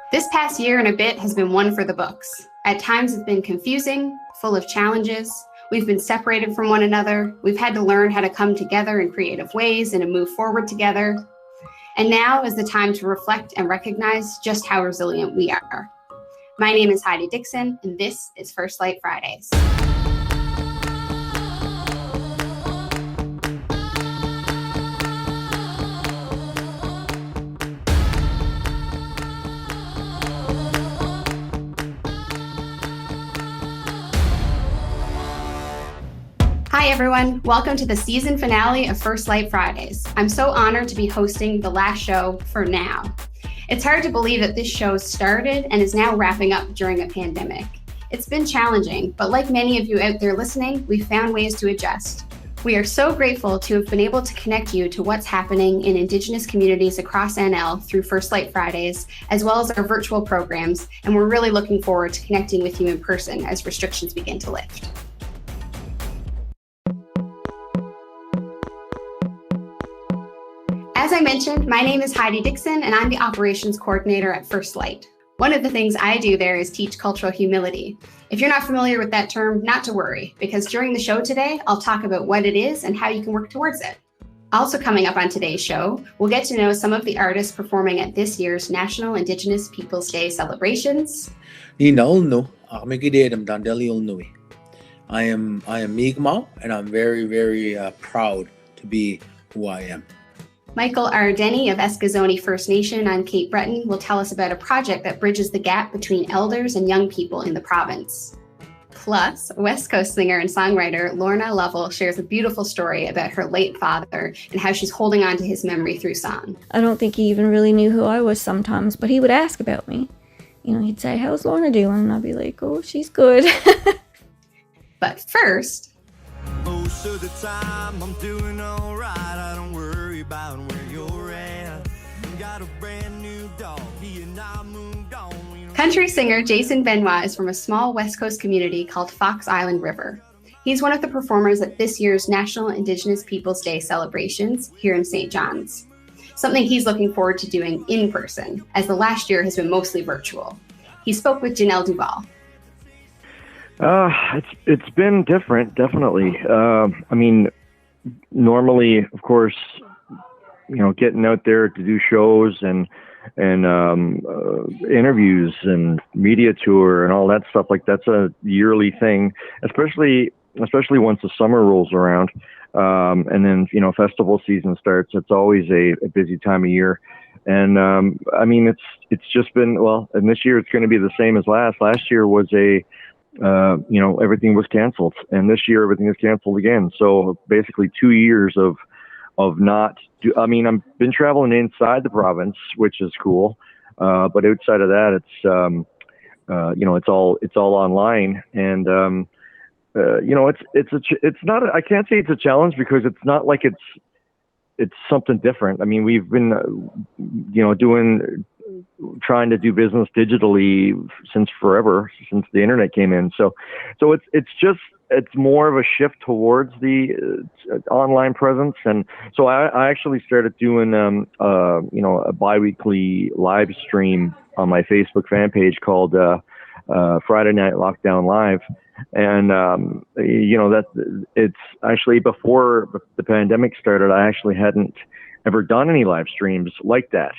This past year and a bit has been one for the books. At times it's been confusing, full of challenges. We've been separated from one another. We've had to learn how to come together in creative ways and to move forward together. And now is the time to reflect and recognize just how resilient we are. My name is Heidi Dixon, and this is First Light Fridays. Hi everyone, welcome to the season finale of First Light Fridays. I'm so honored to be hosting the last show for now. It's hard to believe that this show started and is now wrapping up during a pandemic. It's been challenging, but like many of you out there listening, we've found ways to adjust. We are so grateful to have been able to connect you to what's happening in Indigenous communities across NL through First Light Fridays, as well as our virtual programs, and we're really looking forward to connecting with you in person as restrictions begin to lift. As I mentioned, my name is Heidi Dixon, and I'm the operations coordinator at First Light. One of the things I do there is teach cultural humility. If you're not familiar with that term, not to worry, because during the show today, I'll talk about what it is and how you can work towards it. Also coming up on today's show, we'll get to know some of the artists performing at this year's National Indigenous Peoples Day celebrations. I am Mi'kmaq, and I'm very proud to be who I am. Michael R. Denny of Eskazoni First Nation on Cape Breton will tell us about a project that bridges the gap between elders and young people in the province. Plus, West Coast singer and songwriter Lorna Lovell shares a beautiful story about her late father and how she's holding on to his memory through song. I don't think he even really knew who I was sometimes, but he would ask about me. You know, he'd say, "How's Lorna doing?" And I'd be like, "Oh, she's good." But first... Most of the time I'm doing all right. I don't worry about where you're at. Got a brand new dog. He and I moved on. Country singer Jason Benoit is from a small West Coast community called Fox Island River. He's one of the performers at this year's National Indigenous Peoples Day celebrations here in St. John's. Something he's looking forward to doing in person, as the last year has been mostly virtual. He spoke with Janelle Duval. It's been different, definitely. I mean, normally, of course, you know, getting out there to do shows and interviews and media tour and all that stuff, like that's a yearly thing, especially once the summer rolls around. And then, you know, festival season starts. It's always a busy time of year. And, I mean, it's just been, well, and this year it's going to be the same as last. Last year was you know, everything was canceled, and this year everything is canceled again. So basically 2 years of not I mean, I've been traveling inside the province, which is cool. But outside of that, it's, you know, it's all online. And, you know, it's not, I can't say it's a challenge because it's not like it's something different. I mean, we've been, you know, trying to do business digitally since forever, since the internet came in. So it's more of a shift towards the online presence. And so I actually started doing, you know, a biweekly live stream on my Facebook fan page called Friday Night Lockdown Live. And, you know, it's actually before the pandemic started, I actually hadn't ever done any live streams like that.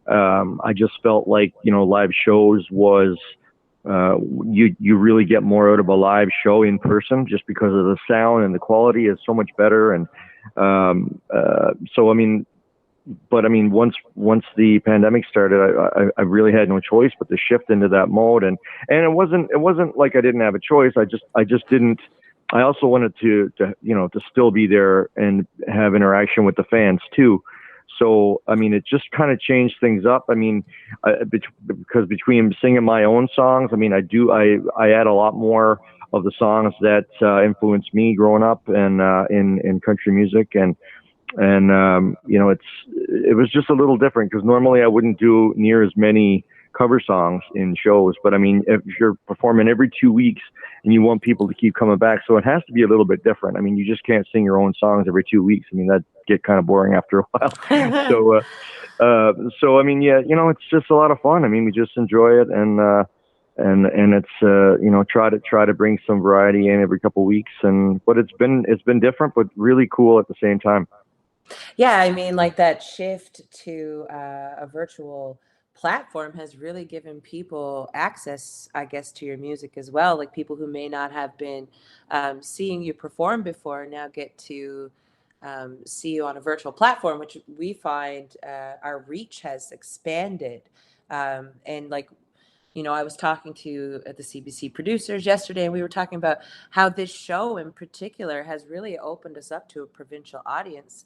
I just felt like, you know, live shows was, you really get more out of a live show in person just because of the sound and the quality is so much better. And, so, I mean, once the pandemic started, I really had no choice but to shift into that mode. And it wasn't like I didn't have a choice. I just didn't. I also wanted to, you know, to still be there and have interaction with the fans too. So, I mean, it just kind of changed things up. I mean, because between singing my own songs, I mean, I add a lot more of the songs that influenced me growing up and in country music. And you know, it was just a little different because normally I wouldn't do near as many cover songs in shows. But I mean, if you're performing every 2 weeks and you want people to keep coming back, so it has to be a little bit different. I mean, you just can't sing your own songs every 2 weeks. I mean, that'd get kind of boring after a while. So I mean, yeah, it's just a lot of fun. I mean, we just enjoy it, and it's try to bring some variety in every couple of weeks, but it's been different, but really cool at the same time. Yeah, I mean, like that shift to a virtual platform has really given people access, I guess, to your music as well. Like people who may not have been seeing you perform before now get to see you on a virtual platform, which we find our reach has expanded. And like, I was talking to the CBC producers yesterday, and we were talking about how this show in particular has really opened us up to a provincial audience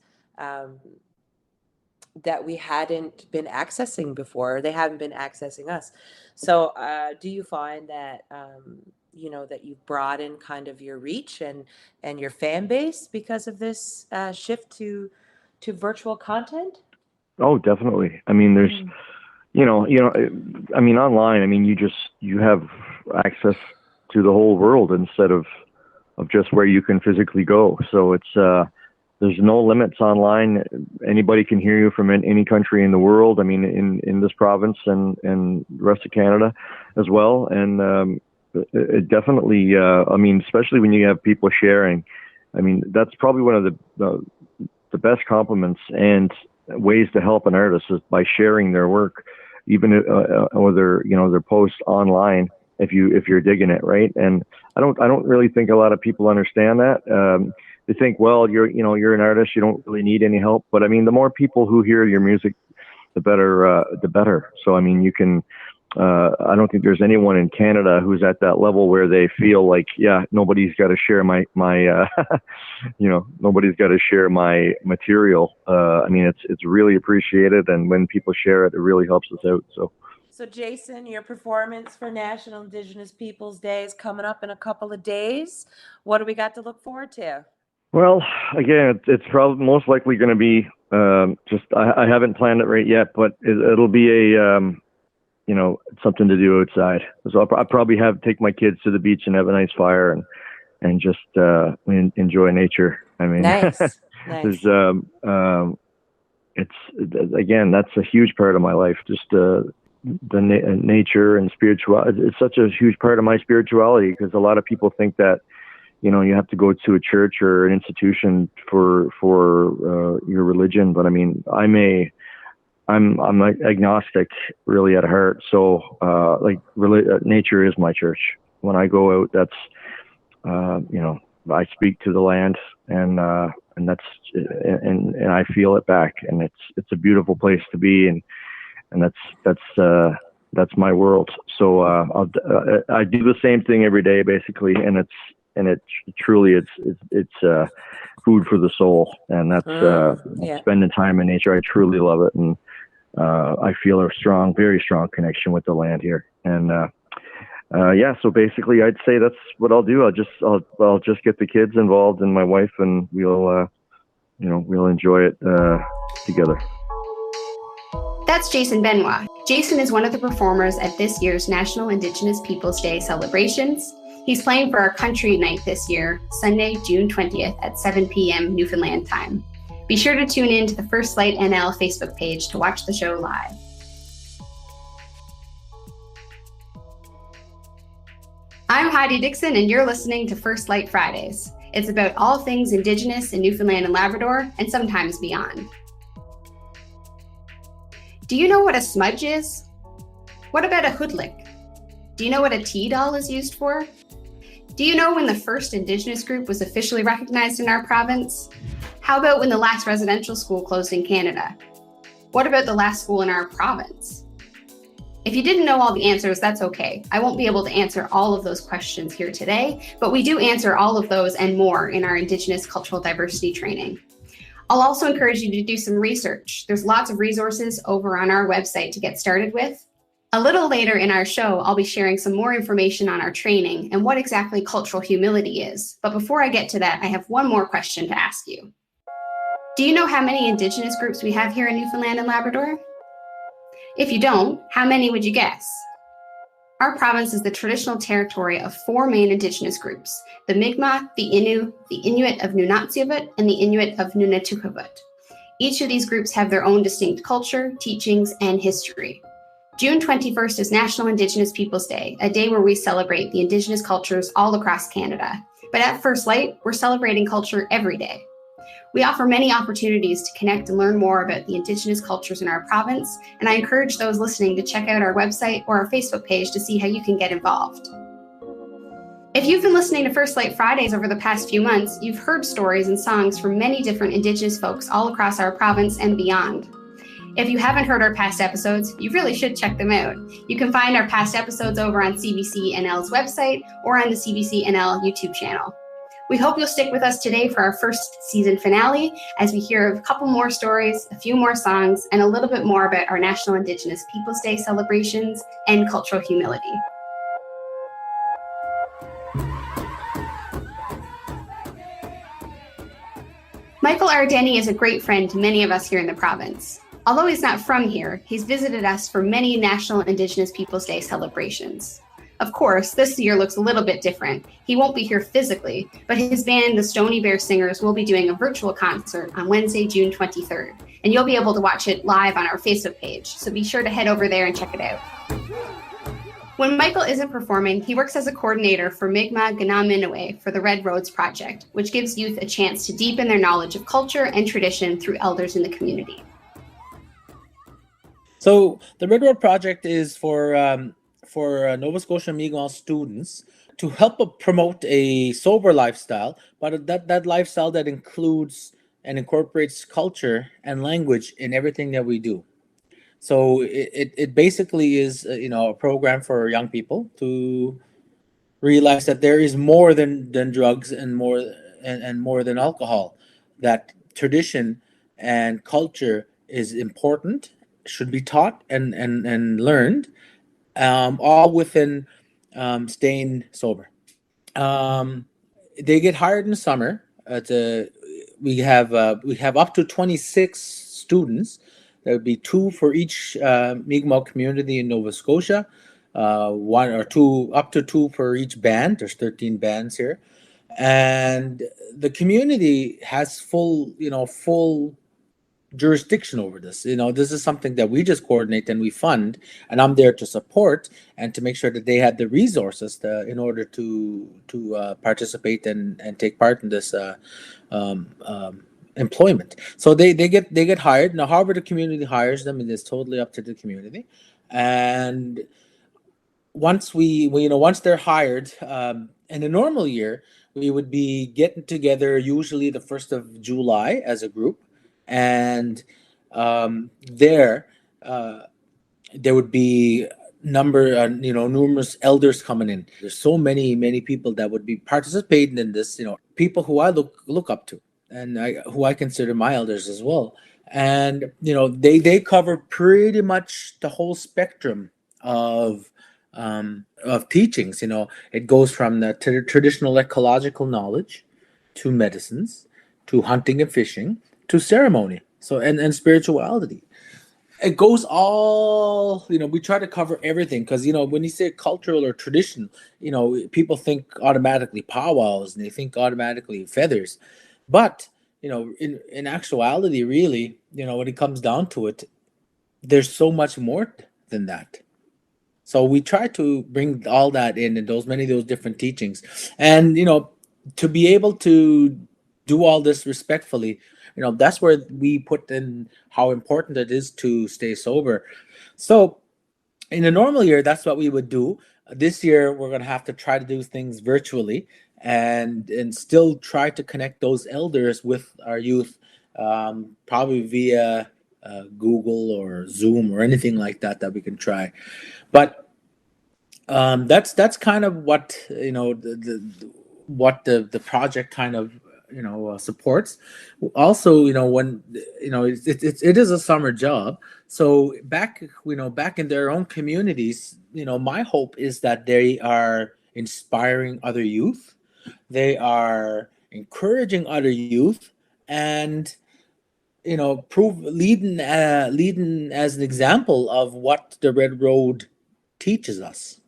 that we hadn't been accessing before. They haven't been accessing us. So do you find that, that you've broadened kind of your reach and your fan base because of this shift to virtual content? Oh, definitely. I mean, there's, I mean, online, I mean, you have access to the whole world instead of just where you can physically go. So it's, there's no limits online. Anybody can hear you from any country in the world. I mean, in this province and the rest of Canada as well. And it definitely, I mean, especially when you have people sharing. I mean, that's probably one of the best compliments and ways to help an artist is by sharing their work, even or their posts online. If you're digging it, right? And I don't really think a lot of people understand that. They think, well, you're an artist, you don't really need any help. But I mean, the more people who hear your music, the better. So I mean, you can. I don't think there's anyone in Canada who's at that level where they feel like, yeah, nobody's got to share my nobody's got to share my material. I mean, it's really appreciated, and when people share it, it really helps us out. So Jason, your performance for National Indigenous Peoples Day is coming up in a couple of days. What do we got to look forward to? Well, again, it's probably most likely going to be I haven't planned it right yet, but it'll be a something to do outside. So I'll probably take my kids to the beach and have a nice fire and just enjoy nature. I mean, nice. There's it's again, that's a huge part of my life. Just the nature and spirituality. It's such a huge part of my spirituality, because a lot of people think that you have to go to a church or an institution for your religion. But I mean, I'm agnostic really at heart. So nature is my church. When I go out, that's I speak to the land, and that's and I feel it back, and it's a beautiful place to be, and that's my world. So I do the same thing every day basically, and it's truly food for the soul, and that's spending time in nature. I truly love it, and I feel a very strong connection with the land here. And so basically, I'd say that's what I'll do. I'll just get the kids involved and my wife, and we'll enjoy it together. That's Jason Benoit. Jason is one of the performers at this year's National Indigenous Peoples Day celebrations. He's playing for our country night this year, Sunday, June 20th at 7 p.m. Newfoundland time. Be sure to tune in to the First Light NL Facebook page to watch the show live. I'm Heidi Dixon, and you're listening to First Light Fridays. It's about all things Indigenous in Newfoundland and Labrador, and sometimes beyond. Do you know what a smudge is? What about a hoodlick? Do you know what a tea doll is used for? Do you know when the first Indigenous group was officially recognized in our province? How about when the last residential school closed in Canada? What about the last school in our province? If you didn't know all the answers, that's okay. I won't be able to answer all of those questions here today, but we do answer all of those and more in our Indigenous cultural diversity training. I'll also encourage you to do some research. There's lots of resources over on our website to get started with. A little later in our show, I'll be sharing some more information on our training and what exactly cultural humility is. But before I get to that, I have one more question to ask you. Do you know how many Indigenous groups we have here in Newfoundland and Labrador? If you don't, how many would you guess? Our province is the traditional territory of 4 main Indigenous groups: the Mi'kmaq, the Innu, the Inuit of Nunatsiavut, and the Inuit of Nunatuhavut. Each of these groups have their own distinct culture, teachings, and history. June 21st is National Indigenous Peoples Day, a day where we celebrate the Indigenous cultures all across Canada. But at First Light, we're celebrating culture every day. We offer many opportunities to connect and learn more about the Indigenous cultures in our province, and I encourage those listening to check out our website or our Facebook page to see how you can get involved. If you've been listening to First Light Fridays over the past few months, you've heard stories and songs from many different Indigenous folks all across our province and beyond. If you haven't heard our past episodes, you really should check them out. You can find our past episodes over on CBC-NL's website or on the CBC-NL YouTube channel. We hope you'll stick with us today for our first season finale as we hear a couple more stories, a few more songs, and a little bit more about our National Indigenous Peoples Day celebrations and cultural humility. Michael R. Denny is a great friend to many of us here in the province. Although he's not from here, he's visited us for many National Indigenous Peoples Day celebrations. Of course, this year looks a little bit different. He won't be here physically, but his band, the Stony Bear Singers, will be doing a virtual concert on Wednesday, June 23rd, and you'll be able to watch it live on our Facebook page, so be sure to head over there and check it out. When Michael isn't performing, he works as a coordinator for Mi'kmaq Ganaminaway for the Red Roads Project, which gives youth a chance to deepen their knowledge of culture and tradition through elders in the community. So the Red Road Project is for Nova Scotia Mi'kmaq students to help promote a sober lifestyle, but that lifestyle that includes and incorporates culture and language in everything that we do. So it basically is a program for young people to realize that there is more than drugs and more than alcohol. That tradition and culture is important, should be taught and learned, all within staying sober. They get hired in the summer. We have up to 26 students. There would be 2 for each Mi'kmaq community in Nova Scotia, 1 or 2, up to 2 for each band. There's 13 bands here, and the community has full jurisdiction over this. This is something that we just coordinate and we fund, and I'm there to support and to make sure that they have the resources in order to participate and take part in this employment. So they get hired. Now, however the community hires them, it is totally up to the community. And once once they're hired, in a normal year, we would be getting together usually the 1st of July as a group. And there would be numerous elders coming in. There's so many people that would be participating in this. People who I look up to, and who I consider my elders as well. And they cover pretty much the whole spectrum of teachings. It goes from the traditional ecological knowledge to medicines, to hunting and fishing, to ceremony, and spirituality. It goes all, we try to cover everything, because when you say cultural or tradition, people think automatically powwows and they think automatically feathers, but in actuality, really, when it comes down to it, there's so much more than that. So we try to bring all that in many of those different teachings, and to be able to do all this respectfully. That's where we put in how important it is to stay sober. So in a normal year, that's what we would do. This year, we're going to have to try to do things virtually and still try to connect those elders with our youth, probably via Google or Zoom or anything like that we can try. But that's kind of what the project kind of supports. Also, when it is a summer job, so back in their own communities, my hope is that they are inspiring other youth, they are encouraging other youth, and leading as an example of what the Red Road teaches us.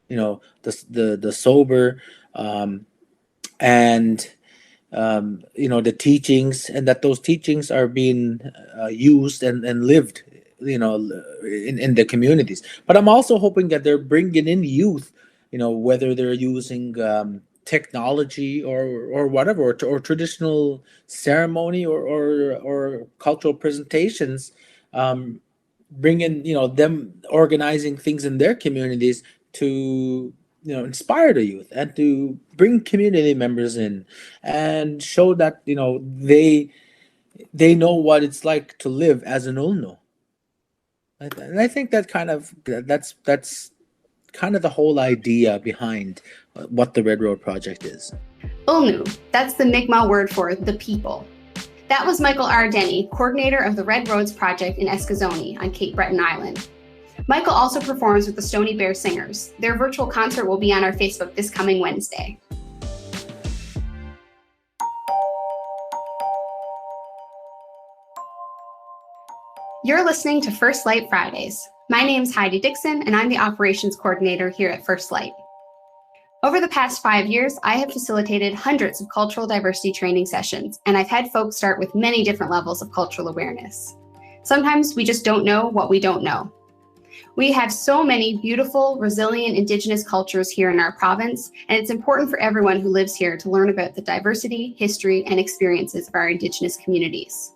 The sober, and the teachings, and that those teachings are being used and lived, in the communities. But I'm also hoping that they're bringing in youth, whether they're using technology or whatever, or traditional ceremony or cultural presentations, bring in, them organizing things in their communities to, inspire the youth and to bring community members in and show that, they know what it's like to live as an Ulno. And I think that's kind of the whole idea behind what the Red Road Project is. Ulnu, that's the Mi'kmaq word for the people. That was Michael R. Denny, coordinator of the Red Roads Project in Eskazoni on Cape Breton Island. Michael also performs with the Stony Bear Singers. Their virtual concert will be on our Facebook this coming Wednesday. You're listening to First Light Fridays. My name's Heidi Dixon, and I'm the operations coordinator here at First Light. Over the past 5 years, I have facilitated hundreds of cultural diversity training sessions, and I've had folks start with many different levels of cultural awareness. Sometimes we just don't know what we don't know. We have so many beautiful, resilient Indigenous cultures here in our province, and it's important for everyone who lives here to learn about the diversity, history, and experiences of our Indigenous communities.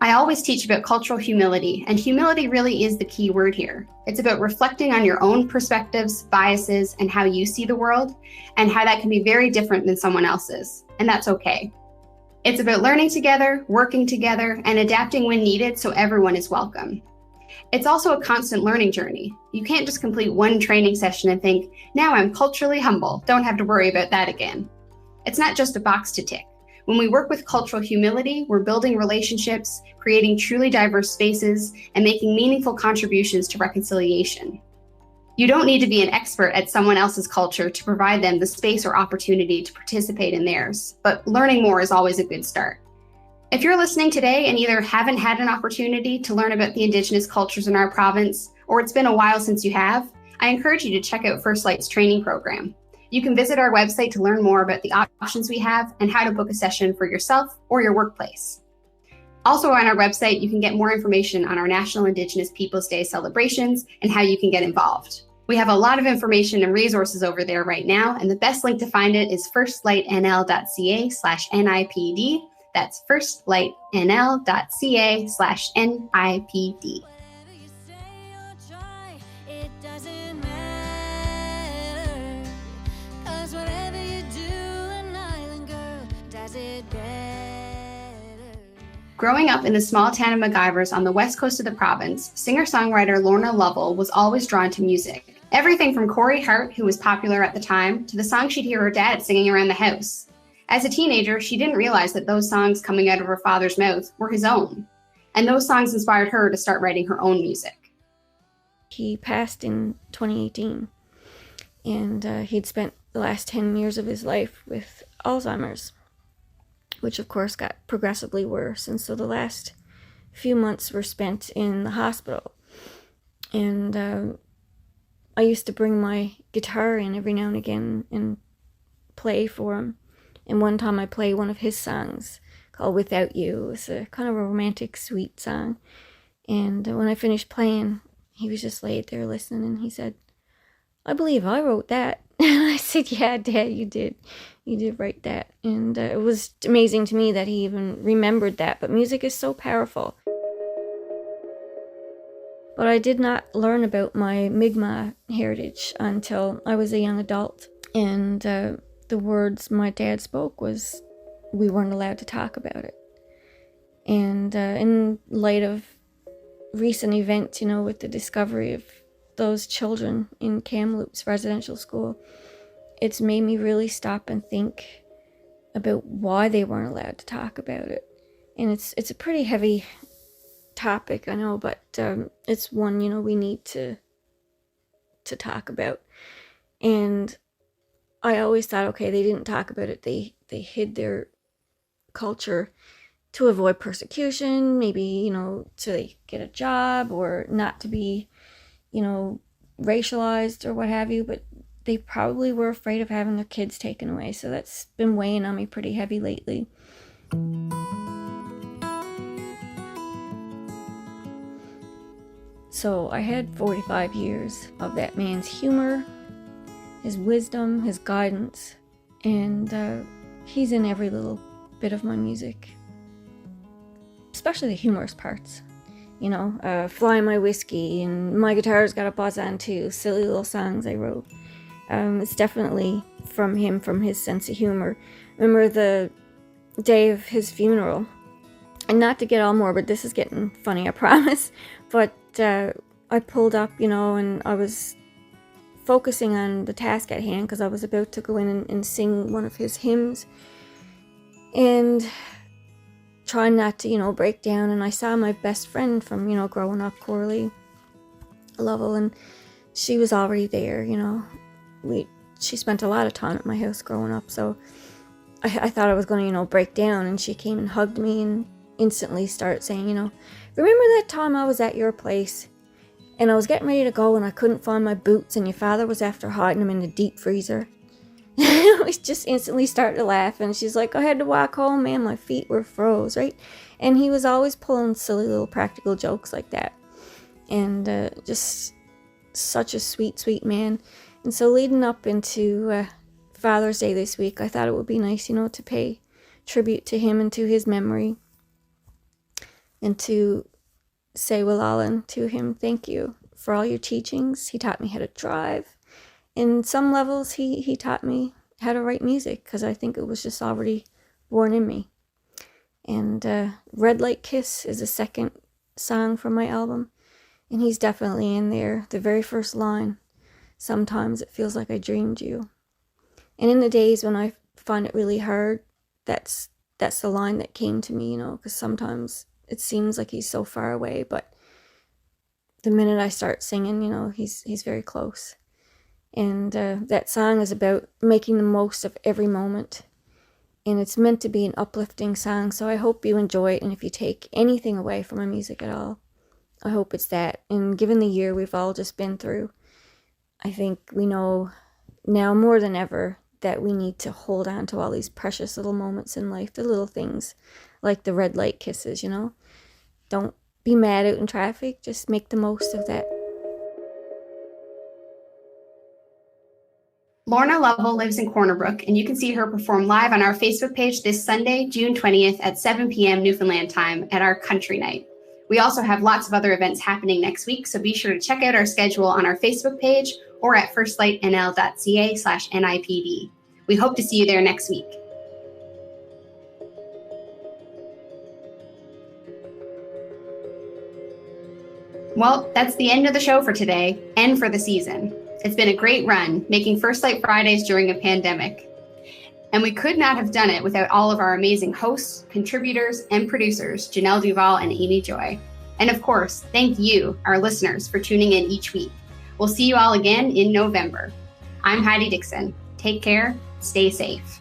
I always teach about cultural humility, and humility really is the key word here. It's about reflecting on your own perspectives, biases, and how you see the world, and how that can be very different than someone else's, and that's okay. It's about learning together, working together, and adapting when needed so everyone is welcome. It's also a constant learning journey. You can't just complete one training session and think, now I'm culturally humble, don't have to worry about that again. It's not just a box to tick. When we work with cultural humility, we're building relationships, creating truly diverse spaces, and making meaningful contributions to reconciliation. You don't need to be an expert at someone else's culture to provide them the space or opportunity to participate in theirs, but learning more is always a good start. If you're listening today and either haven't had an opportunity to learn about the Indigenous cultures in our province, or it's been a while since you have, I encourage you to check out First Light's training program. You can visit our website to learn more about the options we have and how to book a session for yourself or your workplace. Also on our website, you can get more information on our National Indigenous Peoples Day celebrations and how you can get involved. We have a lot of information and resources over there right now, and the best link to find it is firstlightnl.ca/NIPD. That's firstlightnl.ca/NIPD. Growing up in the small town of MacGyvers on the west coast of the province, singer-songwriter Lorna Lovell was always drawn to music. Everything from Corey Hart, who was popular at the time, to the songs she'd hear her dad singing around the house. As a teenager, she didn't realize that those songs coming out of her father's mouth were his own. And those songs inspired her to start writing her own music. He passed in 2018, and he'd spent the last 10 years of his life with Alzheimer's, which of course got progressively worse. And so the last few months were spent in the hospital. And I used to bring my guitar in every now and again and play for him. And one time I played one of his songs called Without You. It's a kind of a romantic, sweet song. And when I finished playing, he was just laid there listening, and he said, I believe I wrote that. And I said, yeah, Dad, you did. You did write that. And it was amazing to me that he even remembered that. But music is so powerful. But I did not learn about my Mi'kmaq heritage until I was a young adult. And the words my dad spoke was, we weren't allowed to talk about it. And in light of recent events, with the discovery of those children in Kamloops Residential School, it's made me really stop and think about why they weren't allowed to talk about it. And it's a pretty heavy topic, I know, but it's one, we need to talk about. And I always thought, okay, they didn't talk about it. They hid their culture to avoid persecution, maybe, to get a job or not to be, racialized or what have you. But they probably were afraid of having their kids taken away. So that's been weighing on me pretty heavy lately. So I had 45 years of that man's humor, his wisdom, his guidance, and he's in every little bit of my music, especially the humorous parts. You know, Fly My Whiskey, and My Guitar's Got a Buzz On Too, silly little songs I wrote. It's definitely from him, from his sense of humor. Remember the day of his funeral, and not to get all morbid, this is getting funny, I promise, but I pulled up, you know, and I was focusing on the task at hand because I was about to go in and sing one of his hymns, and trying not to, you know, break down. And I saw my best friend from, you know, growing up, Corley, Lovell, and she was already there, you know. She spent a lot of time at my house growing up, so I thought I was going to, you know, break down, and she came and hugged me and instantly started saying, you know, remember that time I was at your place and I was getting ready to go and I couldn't find my boots and your father was after hiding them in the deep freezer? I just instantly started to laugh, and she's like, I had to walk home, man, my feet were froze, right? And he was always pulling silly little practical jokes like that, and just such a sweet, sweet man. And so leading up into Father's Day this week, I thought it would be nice, you know, to pay tribute to him and to his memory, and to say Willallen to him, thank you for all your teachings. He taught me how to drive. In some levels, he taught me how to write music, because I think it was just already born in me. And Red Light Kiss is the second song from my album, and he's definitely in there. The very first line, sometimes it feels like I dreamed you. And in the days when I find it really hard, that's the line that came to me, you know, because sometimes it seems like he's so far away, but the minute I start singing, you know, he's very close. And that song is about making the most of every moment. And it's meant to be an uplifting song, so I hope you enjoy it. And if you take anything away from my music at all, I hope it's that. And given the year we've all just been through, I think we know now more than ever that we need to hold on to all these precious little moments in life, the little things like the red light kisses, you know. Don't be mad out in traffic, just make the most of that. Lorna Lovell lives in Corner Brook, and you can see her perform live on our Facebook page this Sunday, June 20th at 7 p.m. Newfoundland time at our country night. We also have lots of other events happening next week, so be sure to check out our schedule on our Facebook page or at firstlightnl.ca/NIPD. We hope to see you there next week. Well, that's the end of the show for today and for the season. It's been a great run, making First Light Fridays during a pandemic. And we could not have done it without all of our amazing hosts, contributors, and producers, Janelle Duval and Amy Joy. And of course, thank you, our listeners, for tuning in each week. We'll see you all again in November. I'm Heidi Dixon. Take care, stay safe.